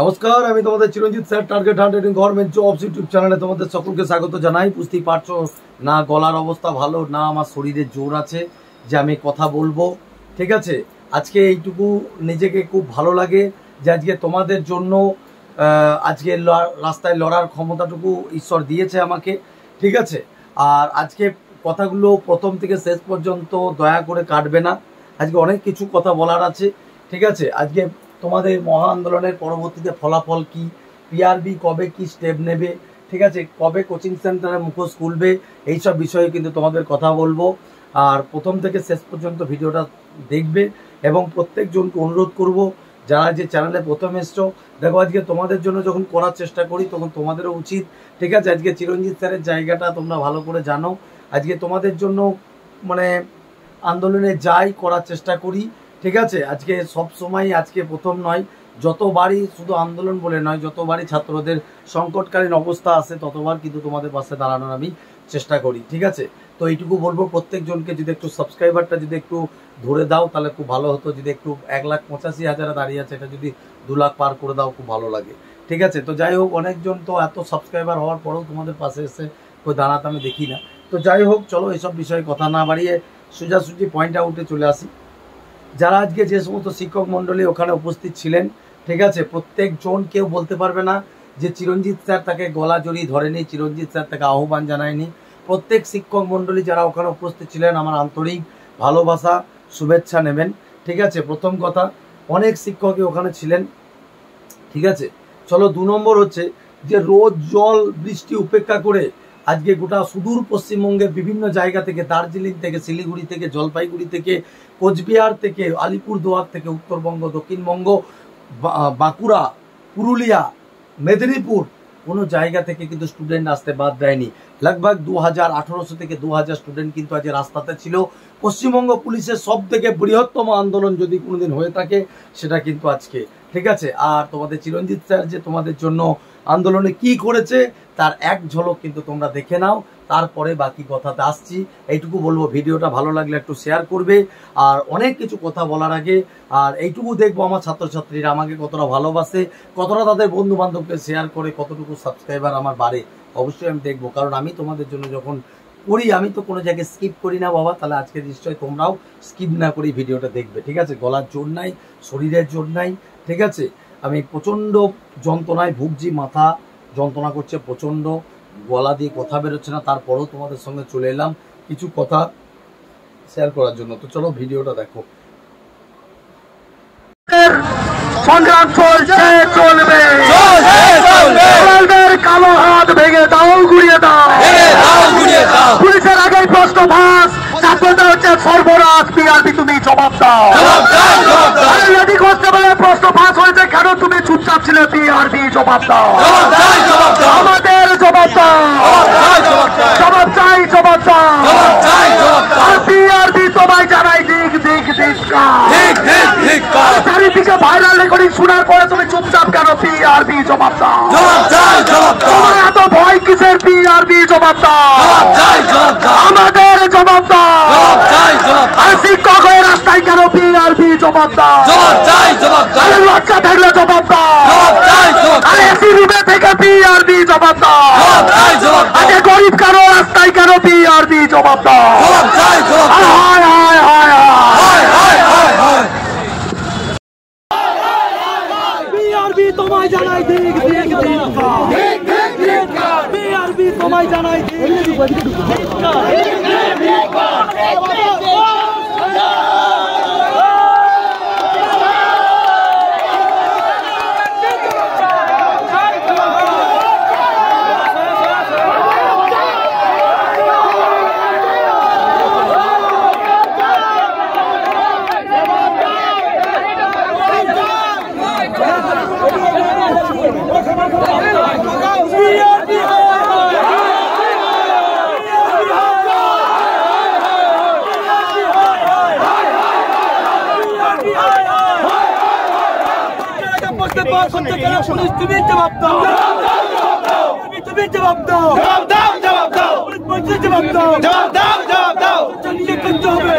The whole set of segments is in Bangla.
নমস্কার, আমি তোমাদের Chiranjit sir, target hundred government jobs YouTube চ্যানেলে তোমাদের সকলকে স্বাগত জানাই। বুঝতেই পারছো না, গলার অবস্থা ভালো না, আমার শরীরে জোর আছে যে আমি কথা বলবো। ঠিক আছে, আজকে এইটুকু নিজেকে খুব ভালো লাগে যে আজকে তোমাদের জন্য আজকে রাস্তায় লড়ার ক্ষমতাটুকু ঈশ্বর দিয়েছে আমাকে। ঠিক আছে, আর আজকে কথাগুলো প্রথম থেকে শেষ পর্যন্ত দয়া করে কাটবে না, আজকে অনেক কিছু কথা বলার আছে। ঠিক আছে, আজকে তোমাদের মহা আন্দোলনের পরবর্তীতে ফলাফল কি, পিআরবি কবে কি স্টেপ নেবে, ঠিক আছে, কবে কোচিং সেন্টারে মুখোশ খুলবে, এইসব বিষয়ে কিন্তু তোমাদের কথা বলবো। আর প্রথম থেকে শেষ পর্যন্ত ভিডিওটা দেখবে এবং প্রত্যেকজনকে অনুরোধ করব যারা যে চ্যানেলে প্রথম এসছো, দেখো আজকে তোমাদের জন্য যখন করার চেষ্টা করি তখন তোমাদেরও উচিত। ঠিক আছে, আজকে চিরঞ্জিত স্যারের জায়গাটা তোমরা ভালো করে জানো। আজকে তোমাদের জন্য মানে আন্দোলনে যাই করার চেষ্টা করি। ঠিক আছে, আজকে সব সময় আজকে প্রথম নয়, যতবারই শুধু আন্দোলন বলে নয়, যতবারই ছাত্রদের সংকটকালীন অবস্থা আসে ততবার কিন্তু তোমাদের পাশে দাঁড়ানোর আমি চেষ্টা করি। ঠিক আছে, তো এইটুকু বলবো প্রত্যেকজনকে যদি একটু সাবস্ক্রাইবারটা যদি একটু ধরে দাও তাহলে খুব ভালো হতো। যদি একটু 1,85,000 দাঁড়িয়ে আছে, এটা যদি 2 লাখ পার করে দাও খুব ভালো লাগে। ঠিক আছে, তো যাই হোক, অনেকজন তো এত সাবস্ক্রাইবার হওয়ার পরেও তোমাদের পাশে এসে কেউ দাঁড়াতে আমি দেখি না। তো যাই হোক, চলো এসব বিষয়ে কথা না বাড়িয়ে সোজাসুজি পয়েন্ট আউটে চলে আসি। যারা আজকে যে সমস্ত শিক্ষক মণ্ডলী ওখানে উপস্থিত ছিলেন, ঠিক আছে, প্রত্যেকজন কেউ বলতে পারবে না যে চিরঞ্জিত স্যার তাকে গলা জড়িয়ে ধরেনি, চিরঞ্জিত স্যার তাকে আহ্বান জানায়নি। প্রত্যেক শিক্ষক মণ্ডলী যারা ওখানে উপস্থিত ছিলেন আমার আন্তরিক ভালোবাসা শুভেচ্ছা নেবেন। ঠিক আছে, প্রথম কথা, অনেক শিক্ষকই ওখানে ছিলেন। ঠিক আছে, চলো 2 নম্বর হচ্ছে যে রোদ জল বৃষ্টি উপেক্ষা করে আজকে গোটা সুদূর পশ্চিমবঙ্গের বিভিন্ন জায়গা থেকে, দার্জিলিং থেকে, শিলিগুড়ি থেকে, জলপাইগুড়ি থেকে, কোচবিহার থেকে, আলিপুরদুয়ার থেকে, উত্তরবঙ্গ, দক্ষিণবঙ্গ, বাঁকুড়া, পুরুলিয়া, মেদিনীপুর, কোনো জায়গা থেকে কিন্তু স্টুডেন্ট আসতে বাদ দেয়নি। লগভগ 1800 থেকে 2000 স্টুডেন্ট কিন্তু আজ রাস্তাতে ছিল। পশ্চিমবঙ্গ পুলিশের সব থেকে বৃহত্তম আন্দোলন যদি কোনোদিন হয়ে থাকে সেটা কিন্তু আজকে। ঠিক আছে, আর তোমাদের চিরঞ্জিত স্যার যে তোমাদের জন্য আন্দোলনে কি করেছে তার এক ঝলক কিন্তু তোমরা দেখে নাও, তারপরে বাকি কথাতে আসছি। এইটুকু বলবো, ভিডিওটা ভালো লাগলে একটু শেয়ার করবে। আর অনেক কিছু কথা বলার আগে আর এইটুকু দেখবো আমার ছাত্রছাত্রীরা আমাকে কতটা ভালোবাসে, কতটা তাদের বন্ধু বান্ধবকে শেয়ার করে, কতটুকু সাবস্ক্রাইবার আমার বাড়ে, অবশ্যই আমি দেখবো। কারণ আমি তোমাদের জন্য যখন করি আমি তো কোনো জায়গায় স্কিপ করি না বাবা, তাহলে আজকে নিশ্চয়ই তোমরাও স্কিপ না করি ভিডিওটা দেখবে। ঠিক আছে, গলার জোর নাই, শরীরের জোর নাই। ঠিক আছে, আমি প্রচণ্ড যন্ত্রণায় ভুগছি, মাথা যন্ত্রণা করছে প্রচণ্ড, গলা দিয়ে কথা বেরোচ্ছে না, তারপরেও তোমাদের সঙ্গে চলে এলাম কিছু কথা শেয়ার করার জন্য। তো চলো ভিডিওটা দেখো। সংগ্রাম চলছে, চলবে, কালো হাত ভেঙে দাও, ঘুরিয়ে দাও, পুলিশের আগেই প্রশ্ন ফাঁস, ছাত্রদের হচ্ছে সর্বনাশ, পিআরবি তুমি জবাব দাও। লেডি কনস্টেবলের প্রশ্ন ফাঁস হয়েছে, কেন তুমি চুপচাপ ছিলে, পিআরবি জবাব দাও, আমাদের জবাব দাও, জবাব চাই, জবাব দাও। আর পিআরবি তোমায় জানাই দিক দিক দিক, চারিদিকে ভাইরাল রেকর্ডিং শোনার পরে তুমি চুপচাপ কেন, পিআরবি জবাব দাও, তোমার এত ভয় কিসের, পিআরবি জবাব দাও, আমাদের জবাব দাও। আর শিক্ষক হয়ে রাস্তায় কেন, পিআরবি জবাব দাও, আরে লজ্জা থাকলে জবাব দাও, আরে এসি রুমে থেকে পিআরবি জবাব দাও, আরে গরিব কেন রাস্তায় কেন, পিআরবি জবাব দাও। হায় হায় হায় হায়, পিআরবি তোমায় জানাই দিক দিক দিক, পিআরবি তোমায় জানাই দিক দিক দিক। তুমি জবাব দাও, তুমি জবাব দাও, জবাব দাও, জবাব দাও, জবাব দাও, জবাব দাও, জবাব দাও, নিজে করতে হবে।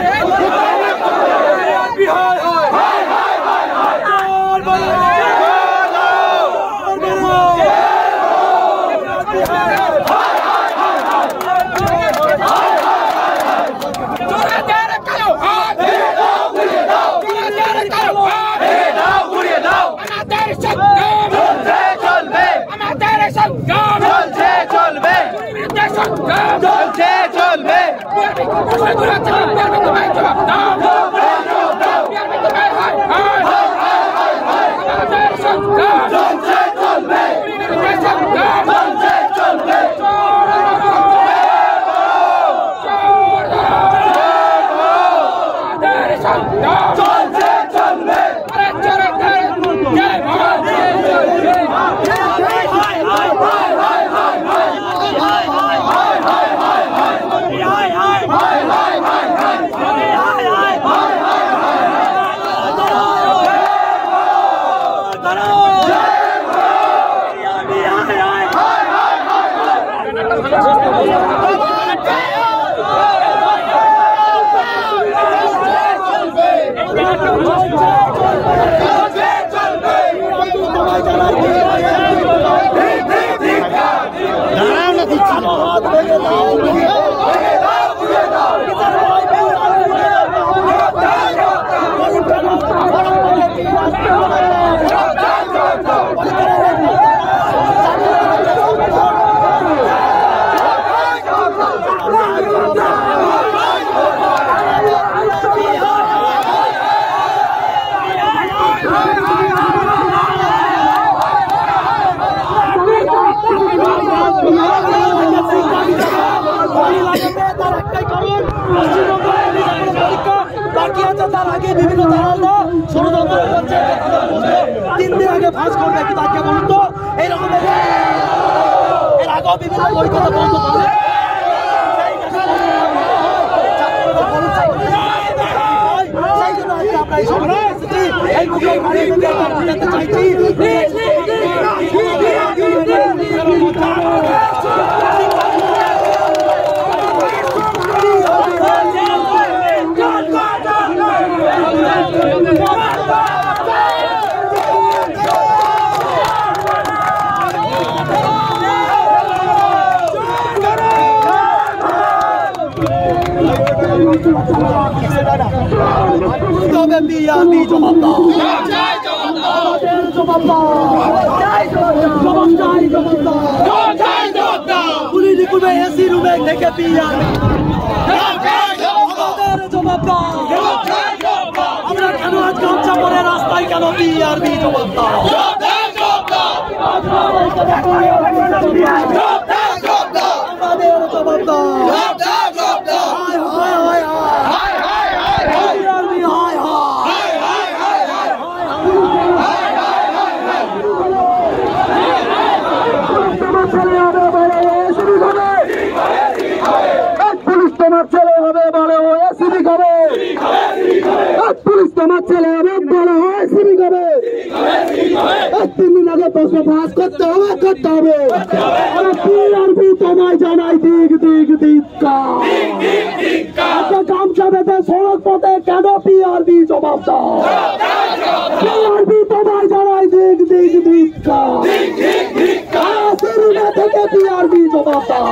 করো বাকি আছে তার আগে বিভিন্ন দালালরা ষড়যন্ত্র করছে 3 দিন আগে ফাঁস করবে কি তাকে বলুন তো এইরকম এর আগেও বিভিন্ন পরীক্ষা বন্ধ করবে এসি রুমে থেকে আমরা কেন আজ গামছা পরে রাস্তায় কেন পিআরবি জবাব দাও আমাদের জবাব দাও তোমার ছেলে হবে বলে ও এসিবি খাবে পুলিশ তোমার ছেলে হবে বলে ও এসিবি খাবে 3 দিন আগে প্রশ্ন ফাঁস করতে হবে পিআরবি তোমায় জানাই দিক গামছা বেঁধে সড়ক পথে কেন পিআরবি জবাব দাও পিআরবি তোমায় জানাই দিক থেকে পিআরবি জবাব দাও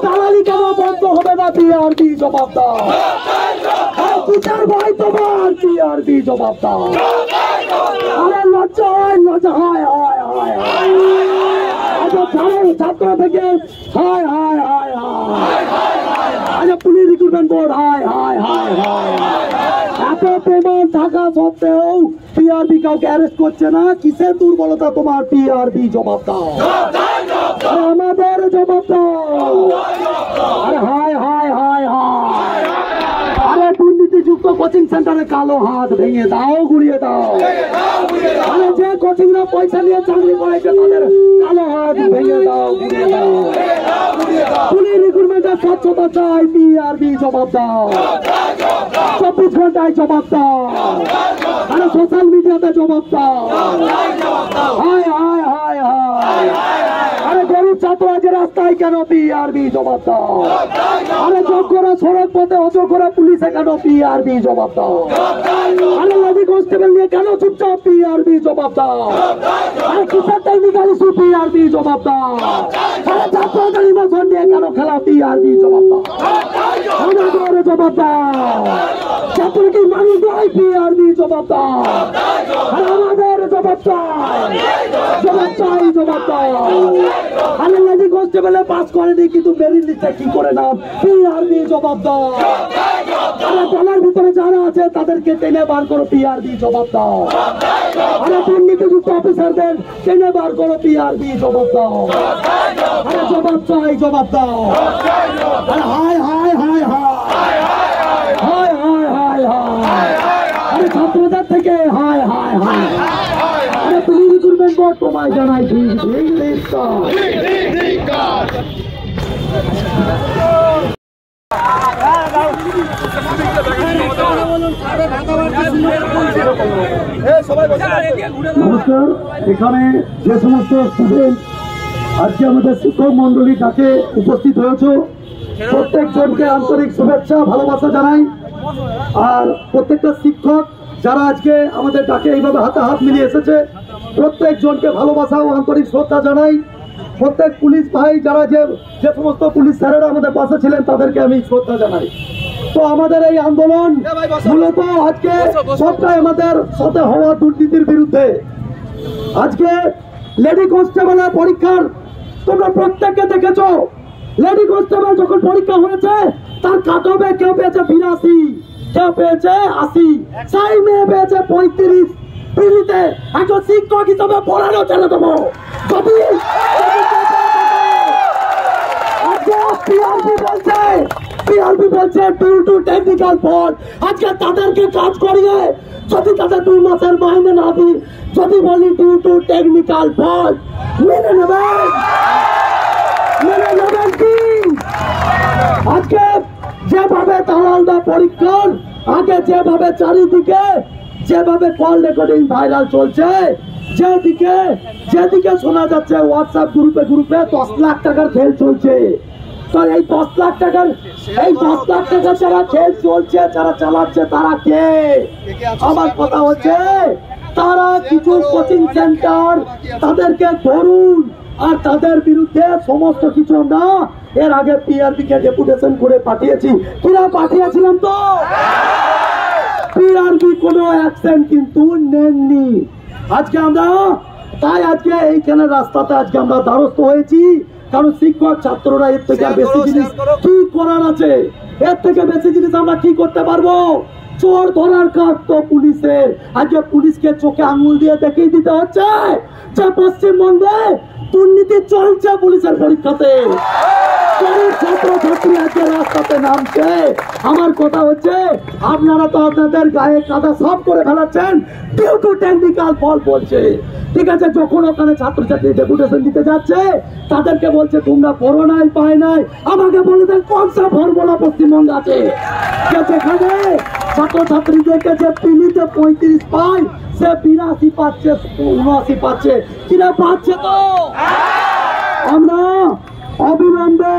দালালি কেন বন্ধ হবে না পিআরবি জবাব দাও বিচার ভাই তোমার পিআরবি জবাব দাও আরে লজ্জা হয় ছাত্র থেকে আচ্ছা পুলিশ রিক্রুটমেন্ট বোর্ড এত প্রমাণ থাকা সত্ত্বেও পিআরবি কাউকে অ্যারেস্ট করছে না কিসের দুর্বলতা তোমার পিআরবি জবাব দাও আমাদের জবাব দাও আরে আরে দুর্নীতিযুক্ত কোচিং সেন্টারে কালো হাত ভেঙে দাও গুড়িয়ে দাও আরে যে কোচিংরা পয়সা নিয়ে চাকরি করাইছে তাদের কালো হাত ভেঙে দাও গুড়িয়ে দাও পুলিশ রিক্রুটমেন্টের স্বচ্ছতা চাই পিআরবি জবাব দাও 24 ঘন্টায় জবাব দাও আরে সোশ্যাল মিডিয়াতে জবাব দাও আরে গরিব ছাত্র আজ রাস্তায় কেন পিআরবি জবাব দাও আরে যোগ্যরা সড়ক পথে অযোগ্যরা পুলিশে কেন পিআরবি জবাব দাও আরে লেডি কনস্টেবল নিয়ে কেন চুপচাপ পিআরবি জবাব দাও আরে কিসের টেকনিক্যাল ইস্যু পিআরবি জবাব দাও আরে ছাত্রদের ইমোশন নিয়ে কেন খেলা পিআরবি জবাব দাও আমাদের জবাব দাও ছাত্র কি মানুষ নয় পিআরবি জবাব দাও আরে আমাদের জবাব চাই জবাব দাও আরে লেডি কনস্টেবলে পাস করেনি কিন্তু মেরিট লিস্টে কি করে নাম পিআরবি জবাব দাও আরে দলের ভিতরে যারা আছে তাদেরকে টেনে বার করো পিআরবি জবাব দাও আরে দুর্নীতিযুক্ত অফিসারদের টেনে বার করো পিআরবি জবাব দাও আরে জবাব দাও আরে আরে ছাত্রদের থেকে আরে পুলিশ রিক্রুটমেন্ট বোর্ড তোমায় জানাই ঠিক নমস্কার। এখানে যে সমস্ত স্টুডেন্ট আজকে আমাদের শিক্ষক মন্ডলী ডাকে উপস্থিত হয়েছে, প্রত্যেকজনকে আন্তরিক শুভেচ্ছা ভালোবাসা জানাই। আর প্রত্যেকটা শিক্ষক যারা আজকে আমাদের ডাকে এইভাবে হাতে হাত মিলিয়ে এসেছে, প্রত্যেকজনকে ভালোবাসা ও আন্তরিক শ্রদ্ধা জানাই। প্রত্যেক পুলিশ ভাই যারা যে সমস্ত পুলিশ স্যারেরা আমাদের পাশে ছিলেন তাদেরকে আমি শ্রদ্ধা জানাই। তো আমাদের এই আন্দোলন মূলত আজকে সবটাই আমাদের সাথে হওয়া দুর্নীতির বিরুদ্ধে। আজকে লেডি কনস্টেবলের পরীক্ষার তোমরা প্রত্যেককে দেখেছো, লেডি কনস্টেবল যখন পরীক্ষা হয়েছে তার কাটবে কেউ পেয়েছে 82, কেউ পেয়েছে 80, সেই মেয়ে পেয়েছে 35। পিড়িতে একজন শিক্ষক হিসাবে পড়ানো ছেড়ে দেবো যদি পিআরবি বলছে ডিউ টু টেকনিক্যাল ফল্ট। আজকে তাদেরকে কাজ করিয়ে যদি তাদের 2 মাসের মাইনে না দিই, যদি বলি ডিউ টু টেকনিক্যাল ফল্ট, মেনে নেবেন কি? আজকে যেভাবে দালালদা পরীক্ষার আগে যেভাবে চারিদিকে যেভাবে কল রেকর্ডিং ভাইরাল চলছে, যেদিকে শোনা যাচ্ছে হোয়াটসঅ্যাপ গ্রুপে 10 লাখ টাকার খেল চলছে। তো এই 10 লাখ টাকার যারা খেল চলছে, যারা চালাচ্ছে তারা কে? আমার কথা হচ্ছে তারা কিছু কোচিং সেন্টার, তাদেরকে ধরুন আর তাদের বিরুদ্ধে সমস্ত কিছু আমরা এর আগে পিআরবি কে ডেপুটেশন করে পাঠিয়েছি। কিনা পাঠিয়েছিলাম তো পিআরবি কোনো অ্যাকশন কিন্তু নেননি। আজকে আমরা আজকে এইখানে রাস্তাতে আজকে আমরা দ্বারস্থ হয়েছি, কারণ শিক্ষক ছাত্ররা এর থেকে বেশি জিনিস কি করার আছে, এর থেকে বেশি জিনিস আমরা কি করতে পারবো? চোর ধরার কাজ তো পুলিশের। আজকে পুলিশকে চোখে আঙুল দিয়ে দেখিয়ে দিতে হচ্ছে যে পশ্চিমবঙ্গে দুর্নীতি চলছে পুলিশের পরীক্ষাতে। ছাত্রছাত্রী আজকে রাস্তাতে নামছে। আমার কথা হচ্ছে আপনারা তো আপনাদের গায়ে কাদা সব করে ফেলাচ্ছেন, ডিউ টু টেকনিক্যাল ফল্ট বলছে। ঠিক আছে, যখন ওখানে ছাত্রছাত্রী ডেপুটেশন দিতে যাচ্ছে তাদেরকে বলছে তোমরা পড়ো নাই, পায় নাই, আমাকে বলে দেন কোন সব ফর্মুলা পশ্চিমবঙ্গে আছে যেখানে ছাত্রছাত্রীদেরকে যে পিলিতে 35 পায় সে 82 পাচ্ছে, 79 পাচ্ছে। কিনা পাচ্ছে তো আমরা অবিলম্বে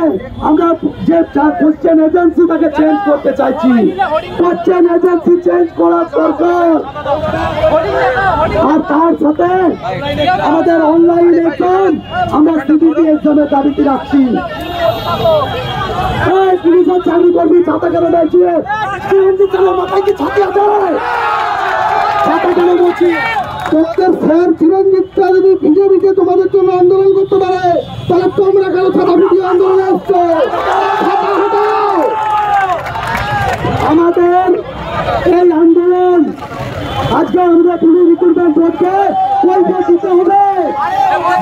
আমরা যে কোশ্চেন এজেন্সি তাকে চেঞ্জ করতে চাইছি। কোশ্চেন এজেন্সি চেঞ্জ করার দরকার। আর তার সাথে আমাদের অনলাইন এক্সাম আমরা সিবিটি এক্সামের দাবিতে রাখছি। পুলিশের চাকরি করবি ছাতা কেন বলছি? মাথায় কি ছাতি আছে? ছাতা কেন বলছি? প্রত্যেক স্যার চিরঞ্জিতটা যদি বিজেপিকে তোমাদের জন্য আন্দোলন করতে পারে তাহলে তোমরা কেন ছাতা ভিডিও আন্দোলনে আসছো? আমাদের এই আন্দোলন আজকে আমরা পুলিশ রিক্রুটমেন্ট বোর্ডকে কৈফিয়ত দিতে হবে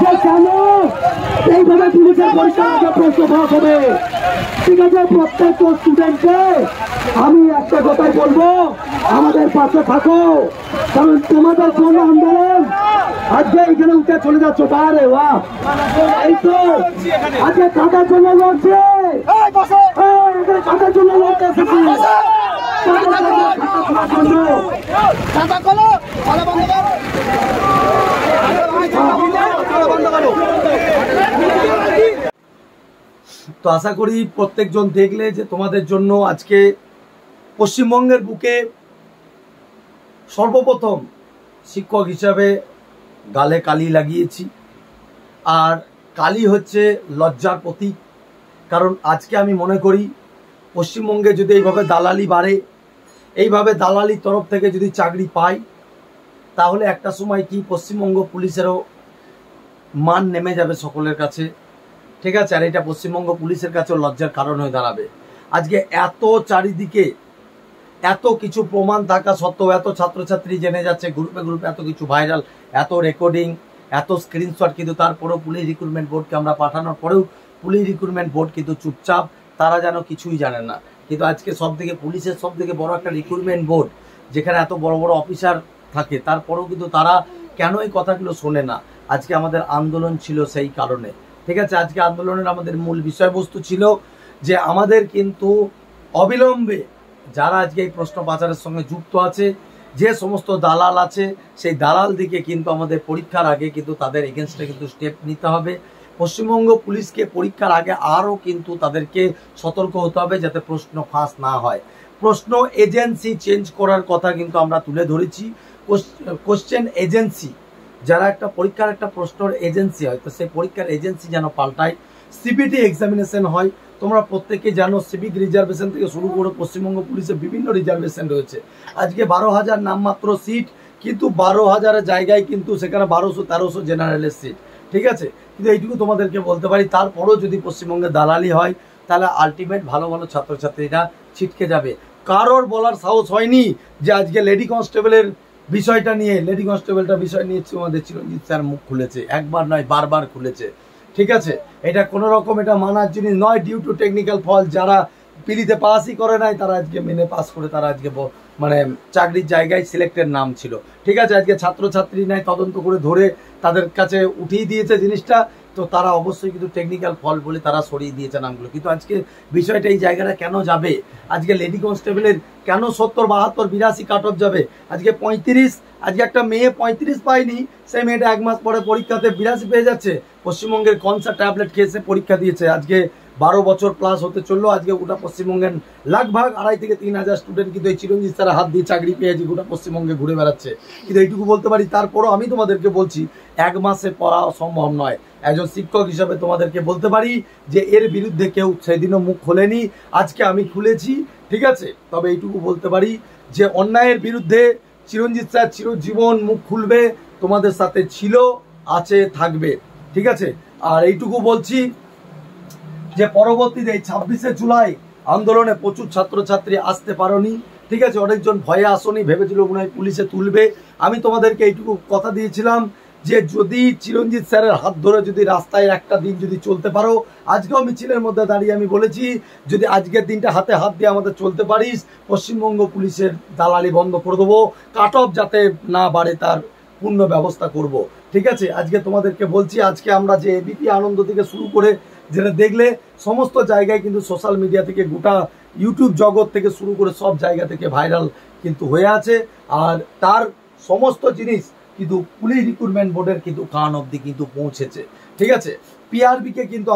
যে কেন এইভাবে পুলিশের পরীক্ষা প্রশ্ন ফাঁস হবে। ঠিক আছে, প্রত্যেক স্টুডেন্টকে আমি একটা কথাই বলবো, আমাদের পাশে থাকো, কারণ তোমাদের জন্য আন্দোলন। আজকে এখানে উঠে চলে যাচ্ছ বাইরে, এই তো আজকে কাদের জন্য লড়ছে, এখানে কাদের জন্য লড়তে এসেছি। তো আশা করি প্রত্যেকজন দেখলে যে তোমাদের জন্য আজকে পশ্চিমবঙ্গের বুকে সর্বপ্রথম শিক্ষক হিসাবে গালে কালি লাগিয়েছি। আর কালি হচ্ছে লজ্জার প্রতীক, কারণ আজকে আমি মনে করি পশ্চিমবঙ্গে যদি এইভাবে দালালি বাড়ে, এইভাবে দালালির তরফ থেকে যদি চাকরি পাই, তাহলে একটা সময় কি পশ্চিমবঙ্গ পুলিশেরও মান নেমে যাবে সকলের কাছে। ঠিক আছে, আর এটা পশ্চিমবঙ্গ পুলিশের কাছেও লজ্জার কারণ হয়ে দাঁড়াবে। আজকে এত চারিদিকে এত কিছু প্রমাণ থাকা সত্ত্বেও, এত ছাত্রছাত্রী জেনে যাচ্ছে, গ্রুপে গ্রুপে এত কিছু ভাইরাল, এত রেকর্ডিং, এত স্ক্রিনশট, কিন্তু তারপরেও পুলিশ রিক্রুটমেন্ট বোর্ডকে আমরা পাঠানোর পরেও পুলিশ রিক্রুটমেন্ট বোর্ড কিন্তু চুপচাপ, তারা যেন কিছুই জানেন না। কিন্তু আজকে পুলিশের সব থেকে বড় একটা রিক্রুটমেন্ট বোর্ড, যেখানে এত বড় বড় অফিসার থাকে, তারপরেও কিন্তু তারা কেন এই কথাগুলো শোনে না? আজকে আমাদের আন্দোলন ছিল সেই কারণে। ঠিক আছে, আজকে আন্দোলনের আমাদের মূল বিষয়বস্তু ছিল যে আমাদের কিন্তু অবিলম্বে যারা আজকে এই প্রশ্ন পাচারের সঙ্গে যুক্ত আছে, যে সমস্ত দালাল আছে, সেই দালাল দিকে কিন্তু আমাদের পরীক্ষার আগে কিন্তু তাদের এগেনস্টে কিন্তু স্টেপ নিতে হবে। পশ্চিমবঙ্গ পুলিশকে পরীক্ষার আগে আরও কিন্তু তাদেরকে সতর্ক হতে হবে যাতে প্রশ্ন ফাঁস না হয়। প্রশ্ন এজেন্সি চেঞ্জ করার কথা কিন্তু আমরা তুলে ধরেছি। কোশ্চেন এজেন্সি, যারা একটা পরীক্ষার একটা প্রশ্নের এজেন্সি হয়, তো সেই পরীক্ষার এজেন্সি যেন পাল্টায়। সিবিটি এক্সামিনেশন হয়, তোমরা প্রত্যেকে জানো সিভিক রিজার্ভেশন থেকে শুরু করে পশ্চিমবঙ্গ পুলিশের বিভিন্ন রিজার্ভেশন রয়েছে। আজকে 12,000 নামমাত্র সিট, কিন্তু 12,000 জায়গায় কিন্তু সেখানে 1200-1300 জেনারেলের সিট, ঠিক আছে। কিন্তু এইটুকু তোমাদেরকে বলতে পারি, তারপরেও যদি পশ্চিমবঙ্গে দালালি হয় তাহলে আলটিমেট ভালো ভালো ছাত্রছাত্রীরা ছিটকে যাবে। কারোর বলার সাহস হয়নি যে আজকে লেডি কনস্টেবলের বিষয়টা নিয়ে, লেডি কনস্টেবলটা বিষয় নিয়ে আমাদের চিরঞ্জিত স্যার মুখ খুলেছে, একবার নয় বারবার খুলেছে, ঠিক আছে। এটা কোনো রকম এটা মানার জিনিস নয়। ডিউ টু টেকনিক্যাল ফল্ট, যারা পিলিতে পাসই করে নাই তারা আজকে মেনে পাস করে তারা আজকে মানে চাকরির জায়গায় সিলেক্টের নাম ছিল, ঠিক আছে। আজকে ছাত্রছাত্রী নাই তদন্ত করে ধরে তাদের কাছে উঠিয়ে দিয়েছে জিনিসটা, তো তারা অবশ্যই কিন্তু টেকনিক্যাল ফল্ট বলে তারা সরিয়ে দিয়েছে নামগুলো। কিন্তু আজকে বিষয়টা এই জায়গাটা কেন যাবে? আজকে লেডি কনস্টেবলের কেন 70, 72, 82 কাট অফ যাবে? আজকে 35, আজকে একটা মেয়ে 35 পায়নি, সেই মেয়েটা 1 মাস পরে পরীক্ষাতে 82 পেয়ে যাচ্ছে। পশ্চিমবঙ্গের কনসা ট্যাবলেট খেয়ে সে পরীক্ষা দিয়েছে, আজকে 12 বছর প্লাস হতে চললো। আজকে গোটা পশ্চিমবঙ্গের লাগভাগ 2,500 থেকে 3,000 স্টুডেন্ট কিন্তু এই চিরঞ্জিত স্যারের হাত দিয়ে চাকরি পেয়েছে, গোটা পশ্চিমবঙ্গে ঘুরে বেড়াচ্ছে। কিন্তু এইটুকু বলতে পারি, তারপরও আমি তোমাদেরকে বলছি 1 মাসে পড়া সম্ভব নয়। একজন শিক্ষক হিসাবে তোমাদেরকে বলতে পারি যে এর বিরুদ্ধে কেউ সেদিনও মুখ খোলেনি, আজকে আমি খুলেছি, ঠিক আছে। তবে এইটুকু বলতে পারি যে অন্যায়ের বিরুদ্ধে চিরঞ্জিত স্যার চিরজীবন মুখ খুলবে, তোমাদের সাথে ছিল, আছে, থাকবে, ঠিক আছে। আর এইটুকু বলছি যে পরবর্তীতে 26শে জুলাই আন্দোলনে প্রচুর ছাত্রছাত্রী আসতে পারোনি, ঠিক আছে। অনেকজন ভয়ে আসনি, ভেবেছিল মনে হয় পুলিশে তুলবে। আমি তোমাদেরকে এইটুকু কথা দিয়েছিলাম যে যদি চিরঞ্জিত স্যারের হাত ধরে যদি রাস্তায় একটা দিন যদি চলতে পারো, আজকেও মিছিলের মধ্যে দাঁড়িয়ে আমি বলেছি যদি আজকের দিনটা হাতে হাত দিয়ে আমাদের চলতে পারিস, পশ্চিমবঙ্গ পুলিশের দালালি বন্ধ করে দেবো, কাট অফ যাতে না বাড়ে তার পূর্ণ ব্যবস্থা করব, ঠিক আছে। আজকে তোমাদেরকে বলছি, আজকে আমরা যে এবিপি আনন্দ থেকে শুরু করে যেটা দেখলে সমস্ত জায়গায় কিন্তু সোশ্যাল মিডিয়া থেকে গোটা ইউটিউব জগৎ থেকে শুরু করে সব জায়গা থেকে ভাইরাল কিন্তু হয়ে আছে। আর তার সমস্ত জিনিস কিন্তু পুলিশ রিক্রুটমেন্ট বোর্ডের কিন্তু কান অবধি কিন্তু পৌঁছেছে, ঠিক আছে। পিআরবিকে কিন্তু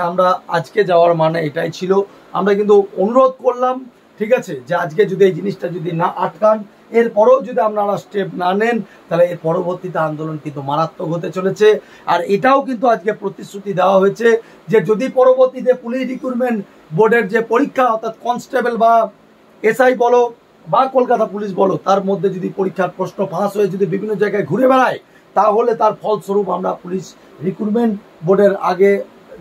আমরা আজকে যাওয়ার মানে এটাই ছিল, আমরা কিন্তু অনুরোধ করলাম, ঠিক আছে, যে আজকে যদি এই জিনিসটা যদি না আটকান, এরপরেও যদি আপনারা স্টেপ না নেন, তাহলে এর পরবর্তীতে আন্দোলন কিন্তু মারাত্মক হতে চলেছে। আর এটাও কিন্তু আজকে প্রতিশ্রুতি দেওয়া হয়েছে যে যদি পরবর্তীতে পুলিশ রিক্রুটমেন্ট বোর্ডের যে পরীক্ষা, অর্থাৎ কনস্টেবল বা এসআই বলো বা কলকাতা পুলিশ বলো, তার মধ্যে যদি পরীক্ষার প্রশ্ন ফাঁস হয়ে যদি বিভিন্ন জায়গায় ঘুরে বেড়ায়, তাহলে তার ফলস্বরূপ আমরা পুলিশ রিক্রুটমেন্ট বোর্ডের আগে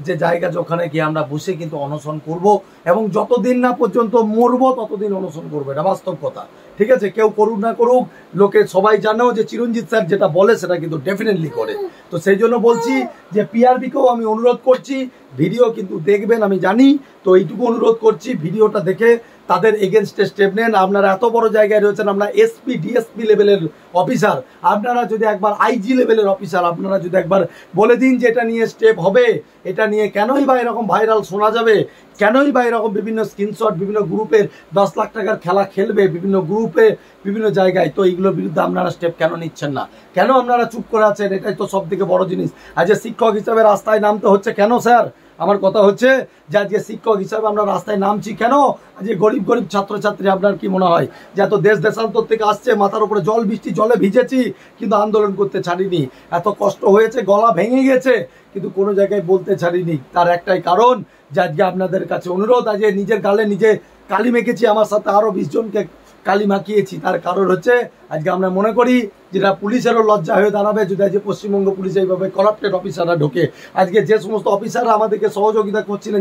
যে জায়গা যেখানে গিয়ে আমরা বসে কিন্তু অনশন করব, এবং যতদিন না পর্যন্ত মরবো ততদিন অনশন করবো, এটা বাস্তব কথা, ঠিক আছে। কেউ করুক না করুক, লোকে সবাই জানেও যে চিরঞ্জিত স্যার যেটা বলে সেটা কিন্তু ডেফিনেটলি করে। তো সেই জন্য বলছি যে পিআরবিকেও আমি অনুরোধ করছি, ভিডিও কিন্তু দেখবেন আমি জানি, তো এইটুকু অনুরোধ করছি ভিডিওটা দেখে তাদের এগেনস্টে স্টেপ নেন। আপনারা এত বড় জায়গায় রয়েছেন, আমরা এসপি ডিএসপি লেভেলের অফিসার, আপনারা যদি একবার আইজি লেভেলের অফিসার, আপনারা যদি একবার বলে দিন যে এটা নিয়ে স্টেপ হবে, এটা নিয়ে কেনই বা এরকম ভাইরাল শোনা যাবে, কেনই বা এরকম বিভিন্ন স্ক্রিনশট বিভিন্ন গ্রুপের 10 লাখ টাকার খেলা খেলবে বিভিন্ন গ্রুপে বিভিন্ন জায়গায়, তো এইগুলোর বিরুদ্ধে আপনারা স্টেপ কেন নিচ্ছেন না, কেন আপনারা চুপ করে আছেন? এটাই তো সব থেকে বড় জিনিস। আজ শিক্ষক হিসাবে রাস্তায় নামতে হচ্ছে কেন স্যার? আমার কথা হচ্ছে যে আজকে শিক্ষক হিসাবে আমরা রাস্তায় নামছি কেন? আজকে গরিব গরিব ছাত্রছাত্রী, আপনার কি মনে হয় যে এত দেশ দেশান্তর থেকে আসছে, মাথার উপরে জল বৃষ্টি জলে ভিজেছি কিন্তু আন্দোলন করতে ছাড়িনি, এত কষ্ট হয়েছে, গলা ভেঙে গেছে কিন্তু কোনো জায়গায় বলতে ছাড়িনি? তার একটাই কারণ যে আজকে আপনাদের কাছে অনুরোধ, আজকে নিজের গালে নিজে কালি মেখেছি, আমার সাথে আরো 20 জনকে কালি মাখিয়েছি। তার কারণ হচ্ছে আজকে আমরা মনে করি যেটা পুলিশেরও লজ্জা হয়ে দাঁড়াবে যদি আজকে পশ্চিমবঙ্গ পুলিশ এইভাবে করাপ্টেড অফিসাররা ঢোকে। আজকে যে সমস্ত অফিসাররা আমাদেরকে সহযোগিতা করছিলেন,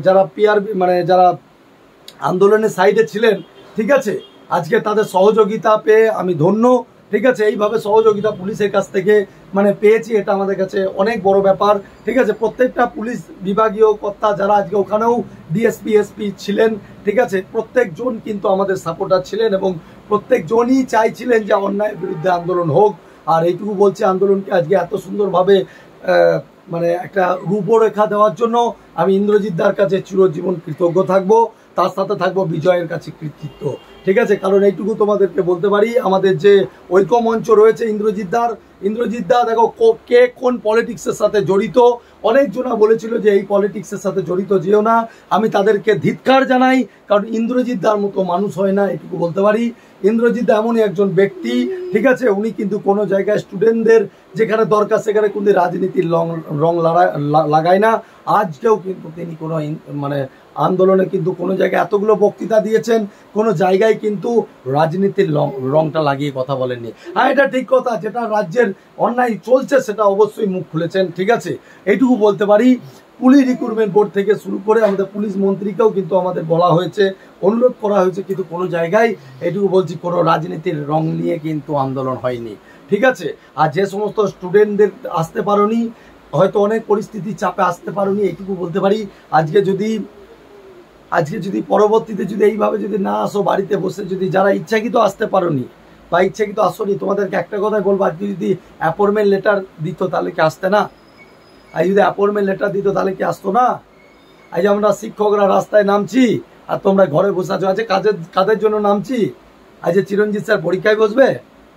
যারা পিআরবি মানে যারা আন্দোলনের সাইডে ছিলেন, ঠিক আছে, আজকে তাদের সহযোগিতা পেয়ে আমি ধন্য, ঠিক আছে। এইভাবে সহযোগিতা পুলিশের কাছ থেকে মানে পেয়েছি, এটা আমাদের কাছে অনেক বড় ব্যাপার, ঠিক আছে। প্রত্যেকটা পুলিশ বিভাগীয় কর্তা যারা আজকে ওখানেও ডিএসপি এসপি ছিলেন, ঠিক আছে, প্রত্যেকজন কিন্তু আমাদের সাপোর্টার ছিলেন এবং প্রত্যেকজনই চাইছিলেন যে অন্যায়ের বিরুদ্ধে আন্দোলন হোক। আর এইটুকু বলছে, আন্দোলনকে আজকে এত সুন্দরভাবে মানে একটা রূপরেখা দেওয়ার জন্য আমি ইন্দ্রজিৎ দার কাছে চিরজীবন কৃতজ্ঞ থাকবো, তার সাথে থাকবো বিজয়ের কাছে কৃতিত্ব। ঠিক আছে, কারণ এইটুকু তোমাদেরকে বলতে পারি, আমাদের যে ঐক্যমঞ্চ রয়েছে ইন্দ্রজিৎ দা দেখো কে কোন পলিটিক্সের সাথে জড়িত, অনেকজনা বলেছিল যে এই পলিটিক্সের সাথে জড়িত যেও না, আমি তাদেরকে ধিক্কার জানাই, কারণ ইন্দ্রজিৎ দার মতো মানুষ হয় না, এটুকু বলতে পারি। ইন্দ্রজিৎ দা এমনই একজন ব্যক্তি, ঠিক আছে, উনি কিন্তু কোনো জায়গায় স্টুডেন্টদের যেখানে দরকার সেখানে কিন্তু রাজনীতির রং লাগায় না। আজকেও কিন্তু তিনি কোনো মানে আন্দোলনে কিন্তু কোনো জায়গায় এতগুলো বক্তৃতা দিয়েছেন, কোনো জায়গায় কিন্তু রাজনীতির রংটা লাগিয়ে কথা বলেননি। হ্যাঁ, এটা ঠিক কথা, যেটা রাজ্যের অন্যায় চলছে সেটা অবশ্যই মুখ খুলেছেন। ঠিক আছে, এইটুকু বলতে পারি। পুলিশ রিক্রুটমেন্ট বোর্ড থেকে শুরু করে আমাদের পুলিশ মন্ত্রীকেও কিন্তু আমাদের বলা হয়েছে, অনুরোধ করা হয়েছে, কিন্তু কোনো জায়গায় এইটুকু বলছি কোনো রাজনীতির রং নিয়ে কিন্তু আন্দোলন হয়নি। ঠিক আছে, আর যে সমস্ত স্টুডেন্টদের আসতে পারোনি, হয়তো অনেক পরিস্থিতি চাপে আসতে পারোনি, এইটুকু বলতে পারি। আজকে যদি পরবর্তীতে যদি এইভাবে যদি না আসো, বাড়িতে বসে যদি যারা ইচ্ছাকৃত আসতে পারোনি বা ইচ্ছাকৃত আসোনি, তোমাদেরকে একটা কথাই বলবো, আজকে যদি অ্যাপয়েন্টমেন্ট লেটার দিত তাহলে কি আসতে না? আর যদি অ্যাপয়েন্টমেন্ট লেটার দিত তাহলে কি আসতো না? আজ আমরা শিক্ষকরা রাস্তায় নামছি আর তোমরা ঘরে বসে আছো। আজকে কাদের জন্য নামছি? আজ চিরঞ্জিত স্যার পরীক্ষায় বসবে,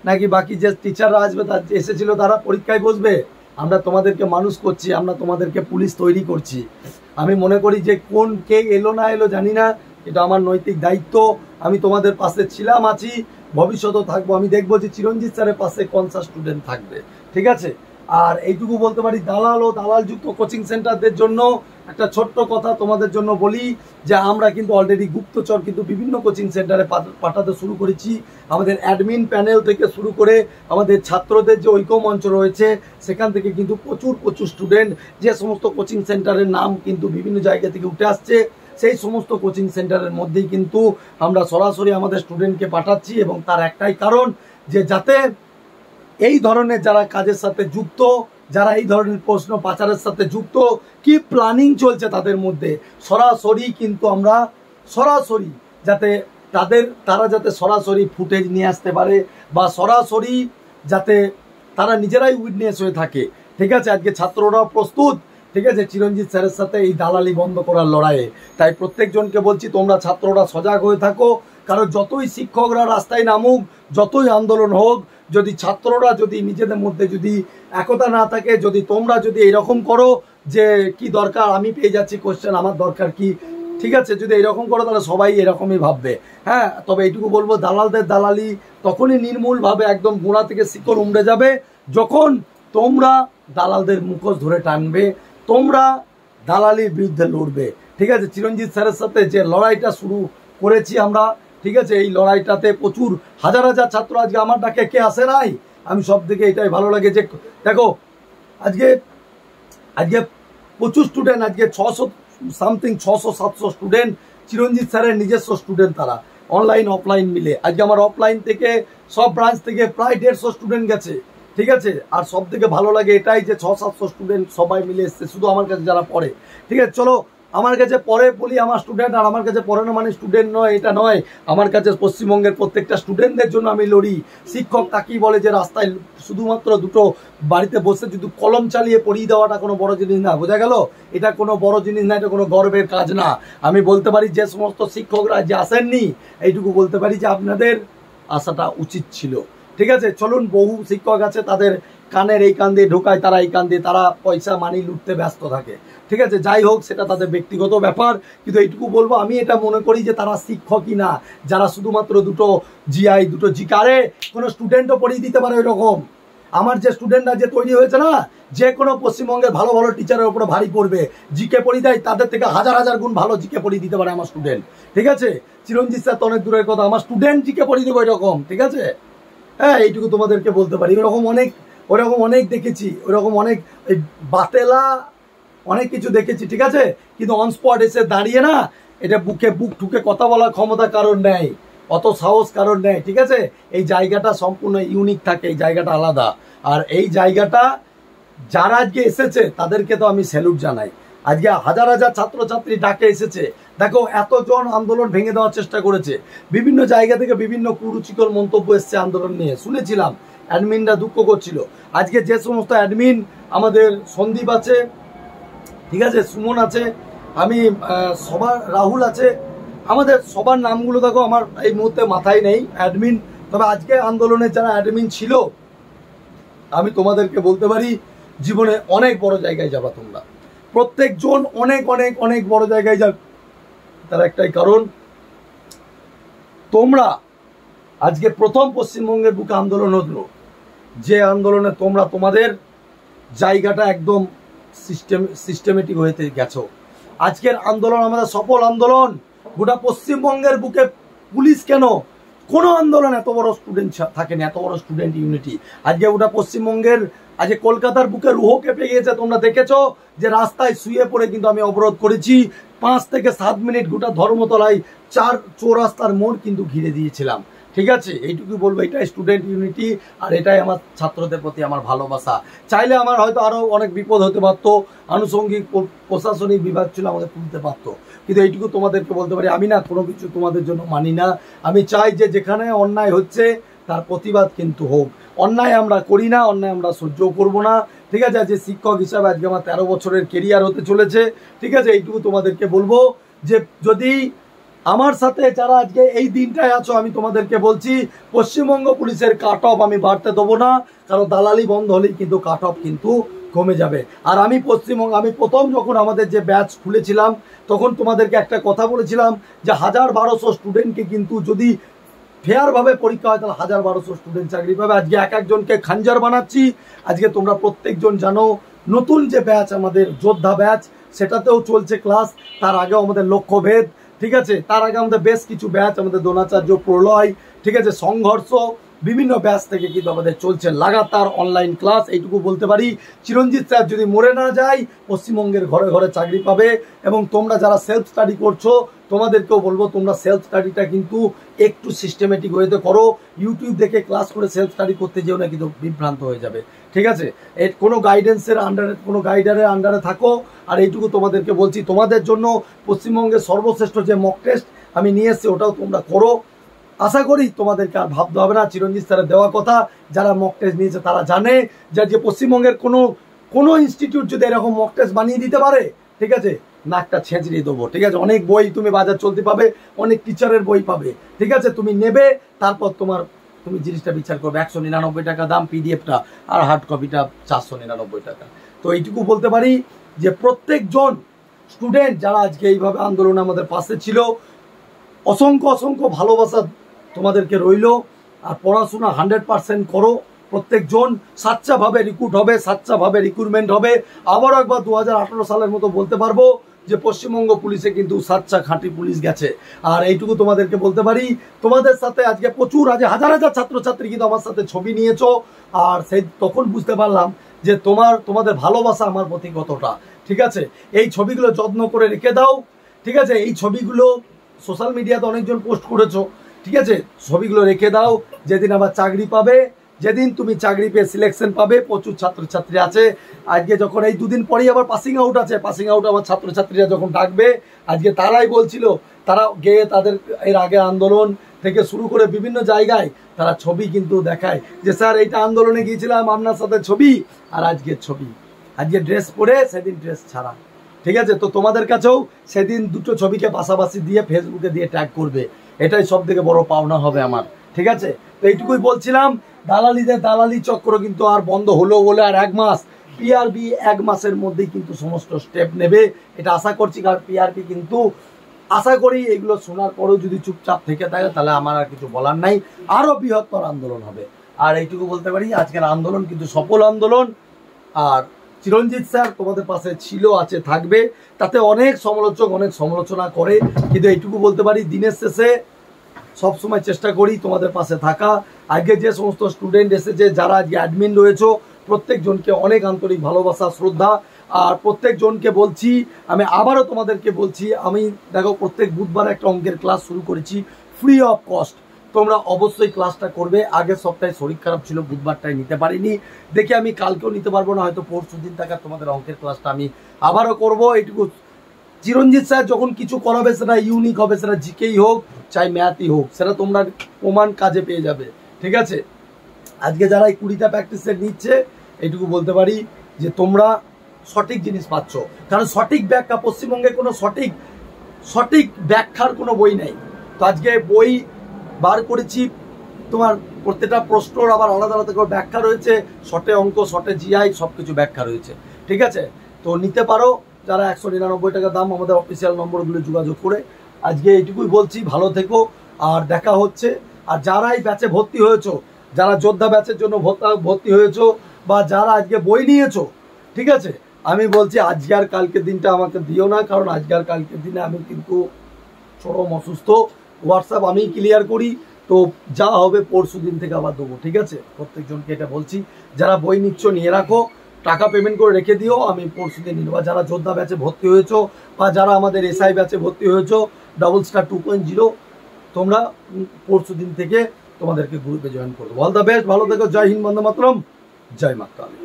নাকি বাকি যে টিচাররা আসবে এসেছিল তারা পরীক্ষায় বসবে? আমরা তোমাদেরকে মানুষ করছি, আমরা তোমাদেরকে পুলিশ তৈরি করছি। আমি মনে করি যে কে এলো না এলো জানি না, এটা আমার নৈতিক দায়িত্ব। আমি তোমাদের পাশে ছিলাম, আছি, ভবিষ্যতেও থাকবো। আমি দেখবো যে চিরঞ্জিত স্যারের পাশে কোনসা স্টুডেন্ট থাকবে। ঠিক আছে, আর এইটুকু বলতে পারি, দালাল ও দালালযুক্ত কোচিং সেন্টারদের জন্য একটা ছোট্ট কথা তোমাদের জন্য বলি, যে আমরা কিন্তু অলরেডি গুপ্তচর কিন্তু বিভিন্ন কোচিং সেন্টারে পাঠাতে শুরু করেছি। আমাদের অ্যাডমিন প্যানেল থেকে শুরু করে আমাদের ছাত্রদের যে ঐক্যমঞ্চ রয়েছে সেখান থেকে কিন্তু প্রচুর স্টুডেন্ট, যে সমস্ত কোচিং সেন্টারের নাম কিন্তু বিভিন্ন জায়গা থেকে উঠে আসছে, সেই সমস্ত কোচিং সেন্টারের মধ্যেই কিন্তু আমরা সরাসরি আমাদের স্টুডেন্টকে পাঠাচ্ছি। এবং তার একটাই কারণ, যে যাতে এই ধরনের যারা কাজের সাথে যুক্ত, যারা এই ধরনের প্রশ্ন পাচারের সাথে যুক্ত, কি প্ল্যানিং চলছে তাদের মধ্যে, সরাসরি কিন্তু আমরা সরাসরি যাতে তারা যাতে সরাসরি ফুটেজ নিয়ে আসতে পারে, বা সরাসরি যাতে তারা নিজেরাই উইটনেস হয়ে থাকে। ঠিক আছে, আজকে ছাত্ররাও প্রস্তুত, ঠিক আছে, চিরঞ্জিত স্যারের সাথে এই দালালি বন্ধ করার লড়াইয়ে। তাই প্রত্যেকজনকে বলছি, তোমরা ছাত্ররা সজাগ হয়ে থাকো, কারণ যতই শিক্ষকরা রাস্তায় নামুক, যতই আন্দোলন হোক, যদি ছাত্ররা যদি নিজেদের মধ্যে যদি একতা না থাকে, যদি তোমরা যদি এরকম করো যে কি দরকার, আমি পেয়ে যাচ্ছি কোশ্চেন, আমার দরকার কি, ঠিক আছে, যদি এরকম করো তাহলে সবাই এরকমই ভাববে। হ্যাঁ, তবে এইটুকু বলবো, দালালদের দালালি তখনই নির্মূলভাবে একদম গোড়া থেকে শিকড় উমড়ে যাবে, যখন তোমরা দালালদের মুখোশ ধরে টানবে, তোমরা দালালির বিরুদ্ধে লড়বে। ঠিক আছে, চিরঞ্জিত স্যারের সাথে যে লড়াইটা শুরু করেছি আমরা, ঠিক আছে, এই লড়াইটাতে প্রচুর হাজার ছাত্র আজকে আমার ডাকে কে আসে নাই। আমি সব থেকে এটাই ভালো লাগে যে দেখো আজকে প্রচুর স্টুডেন্ট, আজকে 600-700 স্টুডেন্ট চিরঞ্জিত স্যারের নিজস্ব স্টুডেন্ট, তারা অনলাইন অফলাইন মিলে। আজকে আমার অফলাইন থেকে সব ব্রাঞ্চ থেকে প্রায় 150 স্টুডেন্ট গেছে। ঠিক আছে, আর সব থেকে ভালো লাগে এটাই যে 600-700 স্টুডেন্ট সবাই মিলে এসছে, শুধু আমার কাছে যারা পড়ে। ঠিক আছে, চলো আমার কাছে পড়ে বলি আমার স্টুডেন্ট, আর আমার কাছে পড়ে না মানে স্টুডেন্ট নয়, এটা নয়। আমার কাছে পশ্চিমবঙ্গের প্রত্যেকটা স্টুডেন্টদের জন্য আমি লড়ি। শিক্ষক তাকেই বলে যে রাস্তায় শুধুমাত্র দুটো বাড়িতে বসে যদি কলম চালিয়ে পড়িয়ে দেওয়াটা কোনো বড় জিনিস না, বোঝা গেল? এটা কোনো বড় জিনিস না, এটা কোনো গর্বের কাজ না। আমি বলতে পারি যে সমস্ত শিক্ষকরা যে আসেননি, এইটুকু বলতে পারি যে আপনাদের আসাটা উচিত ছিল। ঠিক আছে, চলুন, বহু শিক্ষক আছে তাদের কানের এই কান দিয়ে ঢোকায়, তারা এই কান দিয়ে তারা পয়সা মানি লুটতে ব্যস্ত থাকে। ঠিক আছে, যাই হোক, সেটা তাদের ব্যক্তিগত ব্যাপার, কিন্তু এইটুকু বলবো, আমি এটা মনে করি যে তারা শিক্ষকই না, যারা শুধুমাত্র দুটো জিকারে কোনো স্টুডেন্টও পড়িয়ে দিতে পারে ওইরকম। আমার যে স্টুডেন্টরা যে তৈরি হয়েছে না, যে কোনো পশ্চিমবঙ্গের ভালো ভালো টিচারের উপরে ভারী পড়বে, জিকে পড়িয়ে দেয়, তাদের থেকে হাজার গুণ ভালো জিকে পড়িয়ে দিতে পারে আমার স্টুডেন্ট। ঠিক আছে, চিরঞ্জিত স্যার তো অনেক দূরের কথা, আমার স্টুডেন্ট জিকে পড়িয়ে দেবো এরকম। ঠিক আছে, হ্যাঁ, এইটুকু তোমাদেরকে বলতে পারি। ওরকম অনেক দেখেছি, ওরকম অনেক বাতেলা অনেক কিছু দেখেছি। ঠিক আছে, কিন্তু অন স্পট এসে দাঁড়িয়ে না, এটা বুক ঠুকে কথা বলার ক্ষমতা কারণ নেই, অত সাহস কারণ নেই। ঠিক আছে, এই জায়গাটা সম্পূর্ণ ইউনিক থাকে, এই জায়গাটা আলাদা। আর এই জায়গাটা যারা আজকে এসেছে তাদেরকে তো আমি স্যালুট জানাই। আজকে হাজার ছাত্রছাত্রী ডাকে এসেছে, দেখো এতজন আন্দোলন ভেঙে দেওয়ার চেষ্টা করেছে, বিভিন্ন জায়গা থেকে বিভিন্ন কুরুচিকর মন্তব্য এসছে আন্দোলন নিয়ে, শুনেছিলাম, অ্যাডমিনরা দুঃখ করছিল। আজকে যে সমস্ত অ্যাডমিন আমাদের সন্দীপ আছে, ঠিক আছে, সুমন আছে, আমি সবার রাহুল আছে, আমাদের সবার নামগুলো দেখো আমার এই মুহূর্তে মাথায় নেই অ্যাডমিন। তবে আজকে আন্দোলনে যারা অ্যাডমিন ছিল আমি তোমাদেরকে বলতে পারি জীবনে অনেক বড় জায়গায় যাবা তোমরা, প্রত্যেকজন অনেক অনেক অনেক বড় জায়গায় যাবে। তার একটাই কারণ, তোমরা আজকে প্রথম পশ্চিমবঙ্গের বুকে আন্দোলন হলো, যে আন্দোলনে তোমরা তোমাদের জায়গাটা একদম সিস্টেমেটিক হয়ে গেছো। আজকের আন্দোলন আমাদের সফল আন্দোলন। গোটা পশ্চিমবঙ্গের বুকে পুলিশ কেন, কোনো আন্দোলন এত বড় স্টুডেন্ট থাকেনি, এত বড় স্টুডেন্ট ইউনিটি। আজকে গোটা পশ্চিমবঙ্গের, আজকে কলকাতার বুকে রুহ কেঁপে গিয়েছে। তোমরা দেখেছো যে রাস্তায় শুয়ে পড়ে কিন্তু আমি অবরোধ করেছি, 5 থেকে 7 মিনিট গোটা ধর্মতলায় 4 চৌরাস্তার মোড় কিন্তু ঘিরে দিয়েছিলাম। ঠিক আছে, এইটুকু বলবো, এটাই স্টুডেন্ট ইউনিটি আর এটাই আমার ছাত্রদের প্রতি আমার ভালোবাসা। চাইলে আমার হয়তো আরো অনেক বিপদ হতে পারতো, আনুষঙ্গিক প্রশাসনিক বিভাগ ছিল আমাদের তুলতে পারতো, কিন্তু এইটুকু তোমাদেরকে বলতে পারি আমি না কোনো কিছু তোমাদের জন্য মানি না। আমি চাই যে যেখানে অন্যায় হচ্ছে তার প্রতিবাদ কিন্তু হোক। অন্যায় আমরা করি না, অন্যায় আমরা সহ্য করব না। ঠিক আছে, যে শিক্ষক হিসাবে আজকে আমার 13 বছরের কেরিয়ার হতে চলেছে। ঠিক আছে, এইটুকু তোমাদেরকে বলবো যে যদি আমার সাথে যারা আজকে এই দিনটায় আছো, আমি তোমাদেরকে বলছি পশ্চিমবঙ্গ পুলিশের কাট অফ আমি বাড়তে দেবো না, কারণ দালালি বন্ধ হলেই কিন্তু কাট অফ কিন্তু কমে যাবে। আর আমি আমি প্রথম যখন আমাদের যে ব্যাচ খুলেছিলাম তখন তোমাদেরকে একটা কথা বলেছিলাম যে 1000-1200 স্টুডেন্টকে কিন্তু যদি ফেয়ারভাবে পরীক্ষা হয় তাহলে 1000-1200 স্টুডেন্ট চাকরি পাবে। আজকে এক একজনকে খাঞ্জার বানাচ্ছি। আজকে তোমরা প্রত্যেকজন জানো নতুন যে ব্যাচ আমাদের যোদ্ধা ব্যাচ সেটাতেও চলছে ক্লাস, তার আগেও আমাদের লক্ষ্যভেদ, ঠিক আছে, তার আগে আমাদের বেশ কিছু ব্যাচ, আমাদের দ্রোণাচার্য, প্রলয়, ঠিক আছে, সংঘর্ষ, বিভিন্ন ব্যাচ থেকে কিন্তু আমাদের চলছে লাগাতার অনলাইন ক্লাস। এইটুকু বলতে পারি চিরঞ্জিত স্যার যদি মরে না যায় পশ্চিমবঙ্গের ঘরে ঘরে চাকরি পাবে। এবং তোমরা যারা সেলফ স্টাডি করছো তোমাদেরকেও বলবো তোমরা সেলফ স্টাডিটা কিন্তু একটু সিস্টেমেটিক ওয়েতে করো। ইউটিউব দেখে ক্লাস করে সেলফ স্টাডি করতে যেও না, কিন্তু বিভ্রান্ত হয়ে যাবে। ঠিক আছে, এর কোনো গাইডেন্সের আন্ডারে, কোনো গাইডারের আন্ডারে থাকো। আর এইটুকু তোমাদেরকে বলছি, তোমাদের জন্য পশ্চিমবঙ্গের সর্বশ্রেষ্ঠ যে মক টেস্ট আমি নিয়ে এসেছি ওটাও তোমরা করো। আশা করি তোমাদেরকে আর ভাবতে হবে না। চিরঞ্জিত স্যারের দেওয়া কথা, যারা মক টেস্ট নিয়েছে তারা জানে যে পশ্চিমবঙ্গের কোনো ইনস্টিটিউট যদি এরকম মক টেস্ট বানিয়ে দিতে পারে, ঠিক আছে, নাকটা ছেঁচড়িয়ে দেবো। ঠিক আছে, অনেক বই তুমি বাজার চলতে পাবে, অনেক টিচারের বই পাবে। ঠিক আছে, তুমি নেবে, তারপর তুমি জিনিসটা বিচার করবে। 199 টাকা দাম পিডিএফটা, আর হার্ড কপিটা 499 টাকা। তো এইটুকু বলতে পারি যে প্রত্যেকজন স্টুডেন্ট যারা আজকে এইভাবে আন্দোলনে আমাদের পাশে ছিল, অসংখ্য অসংখ্য ভালোবাসা তোমাদেরকে রইল। আর পড়াশোনা 100% করো। প্রত্যেকজন স্বাচ্ছাভাবে রিক্রুট হবে, স্বাচ্ছাভাবে রিক্রুটমেন্ট হবে। আবারও একবার 2018 সালের মতো বলতে পারবো যে পশ্চিমবঙ্গ পুলিশে কিন্তু স্বাচ্ছা খাঁটি পুলিশ গেছে। আর এইটুকু তোমাদেরকে বলতে পারি, তোমাদের সাথে আজকে প্রচুর, আজ হাজার হাজার ছাত্রছাত্রী কিন্তু আমার সাথে ছবি নিয়েছো। আর সেই তখন বুঝতে পারলাম যে তোমাদের ভালোবাসা আমার প্রতি কতটা। ঠিক আছে, এই ছবিগুলো যত্ন করে রেখে দাও। ঠিক আছে, এই ছবিগুলো সোশ্যাল মিডিয়াতে অনেকজন পোস্ট করেছো। ঠিক আছে, ছবিগুলো রেখে দাও। যেদিন আবার চাকরি পাবে, যেদিন তুমি চাকরি পেয়ে সিলেকশন পাবে, প্রচুর ছাত্রছাত্রী আছে। আজকে যখন এই 2 দিন পরেই আবার পাসিং আউট আছে, পাসিং আউট আমার ছাত্রছাত্রীরা যখন ডাকবে, আজকে তারাই বলছিল, তারা গিয়ে তাদের এর আগে আন্দোলন থেকে শুরু করে বিভিন্ন জায়গায় তারা ছবি কিন্তু দেখায় যে স্যার এইটা আন্দোলনে গিয়েছিলাম, আপনার সাথে ছবি আর আজকের ছবি, আজকে ড্রেস পরে সেদিন ড্রেস ছাড়া। ঠিক আছে, তো তোমাদের কাছেও সেদিন দুটো ছবিকে পাশাপাশি দিয়ে ফেসবুকে দিয়ে ট্যাগ করবে, এটাই সব থেকে বড় পাওনা হবে আমার। ঠিক আছে, তো এইটুকুই বলছিলাম। দালালিদের দালালি চক্র কিন্তু আর বন্ধ হলো বলে আর 1 মাস, পিআরবি 1 মাসের মধ্যেই কিন্তু সমস্ত স্টেপ নেবে, এটা আশা করছি। কারণ পিআরবি কিন্তু আশা করি এগুলো শোনার পরেও যদি চুপচাপ থেকে থাকে তাহলে আমার আর কিছু বলার নাই, আরো বৃহত্তর আন্দোলন হবে। আর এইটুকু বলতে পারি আজকের আন্দোলন কিন্তু সফল আন্দোলন। আর চিরঞ্জিত স্যার তোমাদের পাশে ছিল, আছে, থাকবে। তাতে অনেক সমালোচক অনেক সমালোচনা করে, কিন্তু এইটুকু বলতে পারি দিনের শেষে সবসময় চেষ্টা করি তোমাদের পাশে থাকা। আজকে যে সমস্ত স্টুডেন্ট এসেছে, যারা আজকে অ্যাডমিন রয়েছে, প্রত্যেকজনকে অনেক আন্তরিক ভালোবাসা, শ্রদ্ধা। আর প্রত্যেকজনকে বলছি, আমি আবারও তোমাদেরকে বলছি, আমি দেখো প্রত্যেক বুধবার একটা অঙ্কের ক্লাস শুরু করেছি ফ্রি অফ কস্ট। তোমরা অবশ্যই ক্লাসটা করবে। আগের সপ্তাহে শরীর খারাপ ছিল, বুধবারটাই নিতে পারিনি, দেখি আমি কালকেও নিতে পারবো না, হয়তো পরশু দিন থাকার তোমাদের অঙ্কের ক্লাসটা আমি আবারও করবো। এইটুকু চিরঞ্জিত স্যার যখন কিছু করাবে সেটা ইউনিক হবে, সেটা জিকেই হোক চাই ম্যাথই হোক, সেটা তোমরা প্রমাণ কাজে পেয়ে যাবে। ঠিক আছে, আজকে যারা এই 20টা প্র্যাকটিস সেট নিচ্ছে এইটুকু বলতে পারি যে তোমরা সঠিক জিনিস পাচ্ছ, কারণ সঠিক ব্যাখ্যা পশ্চিমবঙ্গে কোনো সঠিক ব্যাখ্যার কোনো বই নেই। তো আজকে বই বার করেছি, তোমার প্রত্যেকটা প্রশ্নর আবার আলাদা আলাদা করে ব্যাখ্যা রয়েছে, শর্টে অঙ্ক, শর্টে জিআই, সব কিছু ব্যাখ্যা রয়েছে। ঠিক আছে, তো নিতে পারো যারা 199 টাকা দাম, আমাদের অফিসিয়াল নম্বরগুলো যোগাযোগ করে। আজকে এইটুকুই বলছি, ভালো থেকো, আর দেখা হচ্ছে। আর যারা এই ব্যাচে ভর্তি হয়েছো, যারা যোদ্ধা ব্যাচের জন্য ভর্তি হয়েছো, বা যারা আজকে বই নিয়েছো, ঠিক আছে, আমি বলছি আজকে আর কালকের দিনটা আমাকে দিও না, কারণ আজকে আর কালকের দিনে আমি কিন্তু চরম অসুস্থ। হোয়াটসঅ্যাপ আমি ক্লিয়ার করি, তো যা হবে পরশু দিন থেকে আবার দেবো। ঠিক আছে, প্রত্যেকজনকে এটা বলছি, যারা বই নিচ্ছ নিয়ে রাখো, টাকা পেমেন্ট করে রেখে দিও, আমি পরশু দিন নিয়ে নেবো। যারা যোদ্ধা ব্যাচে ভর্তি হয়েছো, বা যারা আমাদের এসআই ব্যাচে ভর্তি হয়েছো ডাবল স্টার 2.0, তোমরা পরশু দিন থেকে তোমাদেরকে গ্রুপে জয়েন করবো। অল দ্য বেস্ট, ভালো থেকো, জয় হিন্দ, বন্দে মাতরম, জয় মা কালী।